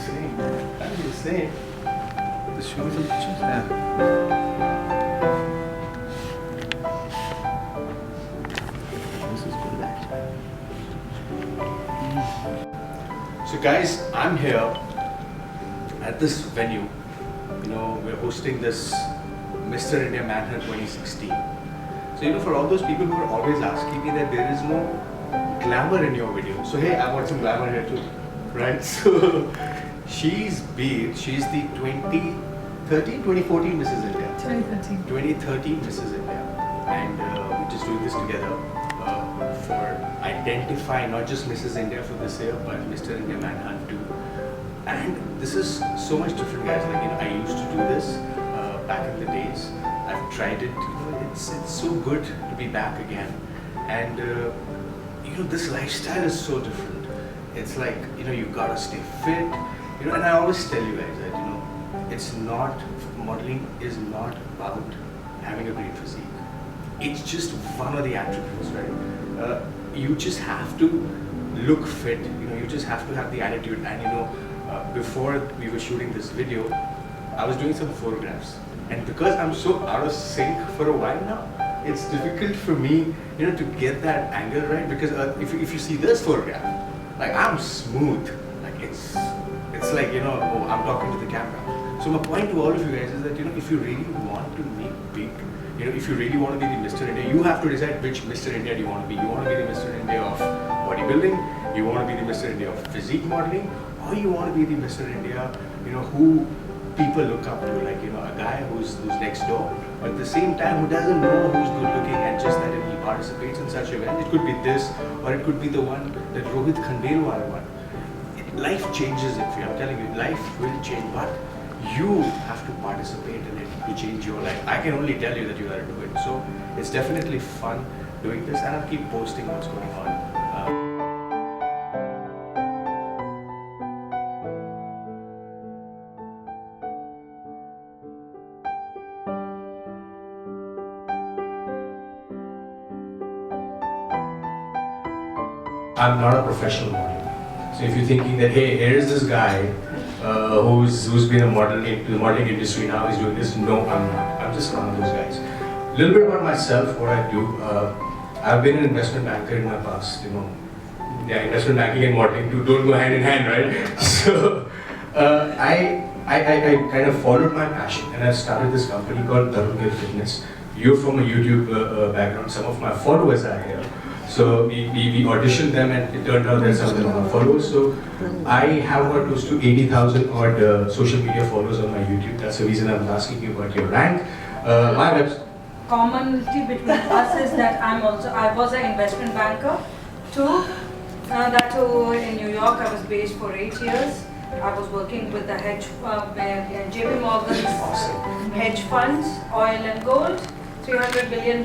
same. That'll be the same. The shoes and pictures? Yeah. This is good actually. So guys, I'm here at this venue. You know, we're hosting this Mr. India Manhunt 2016. So you know, for all those people who are always asking me that there is no glamour in your video. So hey, I want some glamour here too, right? So she's the 2014 Mrs. India. 2013 Mrs. India. And we're just doing this together for identifying not just Mrs. India for this year, but Mr. India Manhunt too. And this is so much different, guys. Like, you know, I used to do this back in the days. I've tried it. You know, it's so good to be back again. And you know, this lifestyle is so different. It's like, you know, you gotta stay fit. You know, and I always tell you guys that, you know, it's not, modeling is not about having a great physique. It's just one of the attributes, right? You just have to look fit. You know, you just have to have the attitude. And you know, before we were shooting this video, I was doing some photographs, and because I'm so out of sync for a while now, it's difficult for me, you know, to get that angle right. Because if you see this photograph, like, I'm smooth, like it's like, you know, oh, I'm talking to the camera. So my point to all of you guys is that, you know, if you really want to make big, you know, if you really want to be the Mr. India, you have to decide which Mr. India do you want to be. You want to be the Mr. India of bodybuilding, you want to be the Mr. India of physique modeling, or you want to be the Mr. India, you know, who people look up to, like, you know, a guy who's next door, but at the same time who doesn't know who's good looking, and just that he participates in such event. It could be this, or it could be the one that Rohit Khandelwal won. Life changes it for you. I'm telling you, life will change, but you have to participate in it to change your life. I can only tell you that you got to do it. So it's definitely fun doing this, and I'll keep posting what's going on. I'm not a professional model. So if you're thinking that, hey, here's this guy who's been a model into the modeling industry, now he's doing this, no, I'm not. I'm just one of those guys. A little bit about myself, what I do. I've been an investment banker in my past, you know. Yeah, investment banking and modeling don't go hand in hand, right? So I kind of followed my passion, and I started this company called Tarun Gill Fitness. You're from a YouTube background, some of my followers are here. So we auditioned them, and it turned out that some of them are followers. So I have about close to 80,000 odd social media followers on my YouTube. That's the reason I was asking you about your rank. My website. Commonality between us is that I was an investment banker too. That too in New York. I was based for 8 years. I was working with the JP Morgan's hedge funds, oil and gold, $300 billion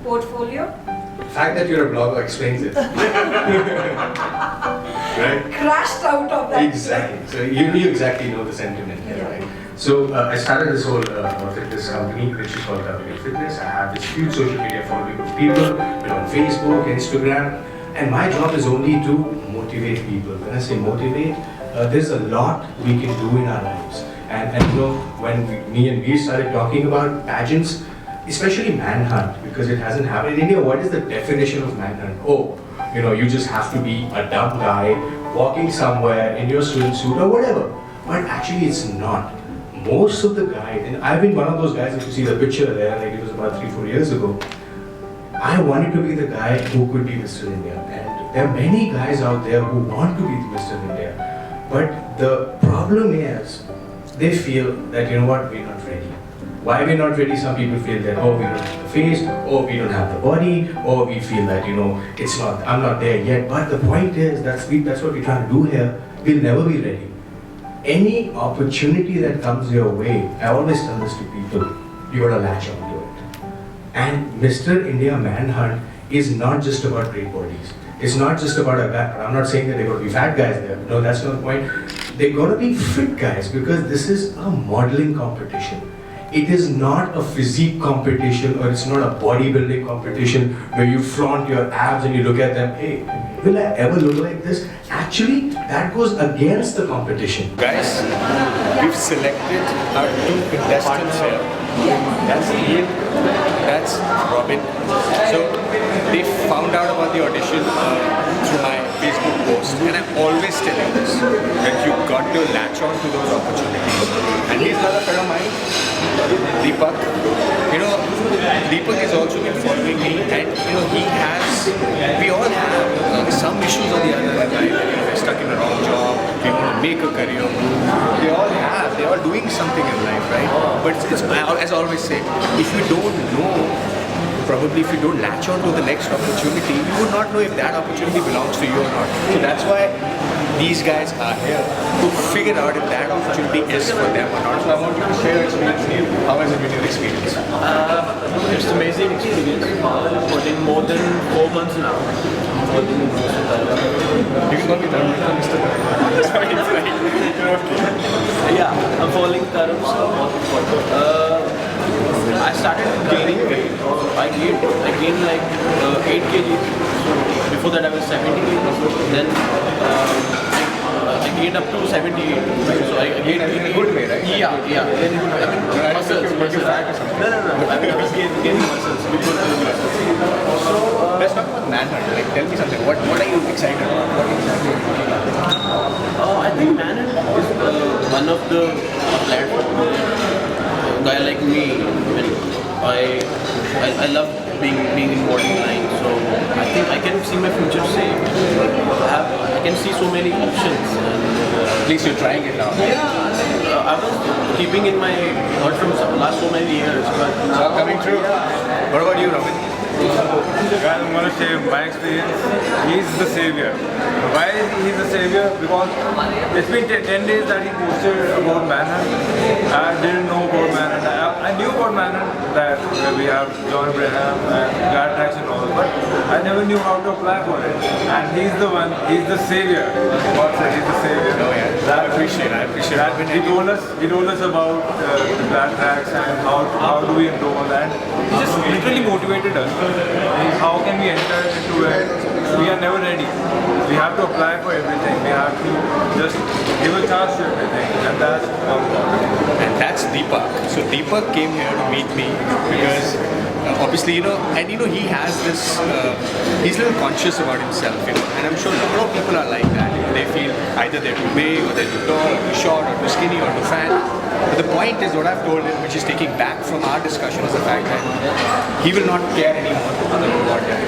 portfolio. The fact that you're a blogger explains it. Right? Crashed out of that. Exactly. So you exactly know the sentiment here, right? So I started this whole fitness company, which is called W Fitness. I have this huge social media following of people, you know, on Facebook, Instagram, and my job is only to motivate people. When I say motivate, there's a lot we can do in our lives. And you know, when me and Veer started talking about pageants, especially manhunt, because it hasn't happened in India. What is the definition of manhunt? Oh, you know, you just have to be a dumb guy walking somewhere in your swimsuit or whatever. But actually it's not. Most of the guys, and I've been one of those guys, if you see the picture there, like it was about 3-4 years ago, I wanted to be the guy who could be Mr. India. And there are many guys out there who want to be Mr. India. But the problem is, they feel that, you know what, we're not ready. Why we're not ready? Some people feel that, oh, we don't have the face, or we don't have the body, or we feel that, you know, I'm not there yet. But the point is, that's what we're trying to do here. We'll never be ready. Any opportunity that comes your way, I always tell this to people, you gotta latch onto it. And Mr. India Manhunt is not just about great bodies. It's not just about a guy. I'm not saying that they're gonna be fat guys there. No, that's not the point. They're gonna be fit guys, because this is a modeling competition. it is not a physique competition or it's not a bodybuilding competition where you flaunt your abs and you look at them, hey, will I ever look like this? Actually, that goes against the competition. Guys, we've selected our 2 contestants here. That's Ian, that's Robin. So they found out about the audition through my Facebook post, and I always tell you this, that you've got to latch on to those opportunities. And here's another friend of mine, Deepak. You know, Deepak has also been following me, and you know, we all have some issues or the other in life. We're stuck in a wrong job, we want to make a career. They're all doing something in life, right? But as I always say, if you don't know, probably if you don't latch on to the next opportunity, you would not know if that opportunity belongs to you or not. So that's why these guys are here to figure out if that opportunity is for them or not. So I want you to share your experience, Neil. How has it been your experience? It's an amazing experience. Put in more than 4 months now. You can call me Tarun, Mr. Tarun. Sorry, it's right. Yeah, I'm following Tarun. I started gaining weight. I gained like 8 kg. So before that I was 70 kg. Then I gained up to 78. So I gained in a good way, right? Yeah. I mean, muscles. No. I mean, I was gaining muscles before doing muscles. So let's talk about Manhunt. Like, tell me something. What are you excited about? What are you excited about? I think Manhunt is one of the platforms where a guy like me, I love being in modeling line, so I think I can see my future safe. I can see so many options. At least you're trying it now. Yeah, I was keeping in my thought from last so many years, but it's all coming true. What about you, Robin? Guys, I'm going to share my experience. He's the savior. Why is he the savior? Because it's been 10 days that he posted about Manhunt. I didn't know about Manhunt. I knew about Manhunt, that we have John Brenham and guard tracks and all, but I never knew how to apply for it. And he's the one, he's the savior. God said he's the savior. Oh yeah, I appreciate that. He told us about the guard tracks and how do we enroll, and he just literally motivated us. How can we enter into it? We are never ready. We have to apply for everything. We have to just give a chance to everything, and that's how important. And that's Deepak. So Deepak came here to meet me because obviously, he has this, he's a little conscious about himself, and I'm sure a lot of people are like that. They feel either they're too big, or they're too tall, or too short, or too skinny, or too fat. But the point is, what I've told him, which is taking back from our discussion, is the fact that he will not care anymore about that.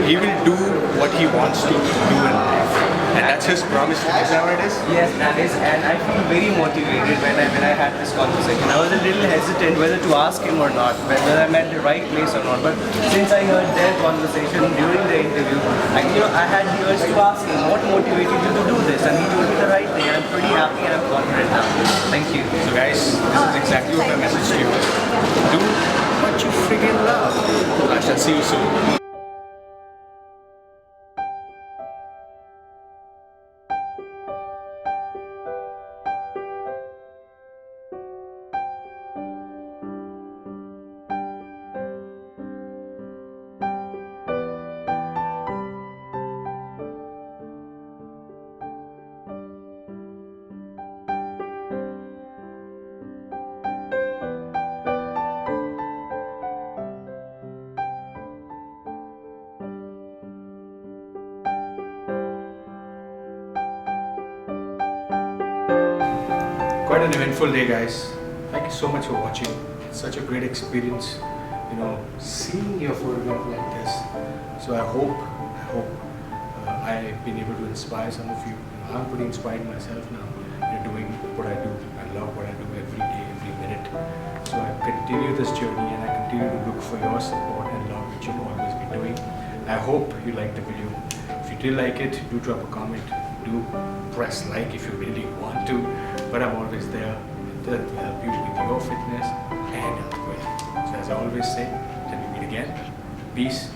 He will do what he wants to do in life. And that's his promise. Is that what it is? Yes, that is, and I feel very motivated when I had this conversation. I was a little hesitant whether to ask him or not, whether I'm at the right place or not. But since I heard their conversation during the interview, I had the urge to ask him what motivated you to do this, and he told me the right thing. And I'm pretty happy and I'm confident now. Thank you. So guys, this is exactly what my message to you is. Do what you friggin' love. I shall see you soon. Quite an eventful day, guys. Thank you so much for watching. It's such a great experience, seeing your photograph like this. So I hope I've been able to inspire some of you. I'm pretty inspired myself now. Doing what I do. I love what I do every day, every minute. So I continue this journey, and I continue to look for your support and love, which you've always been doing. I hope you liked the video. If you did like it, do drop a comment. Do press like if you really want to. But I'm always there to help you with your fitness and health. So as I always say, till we meet again, peace.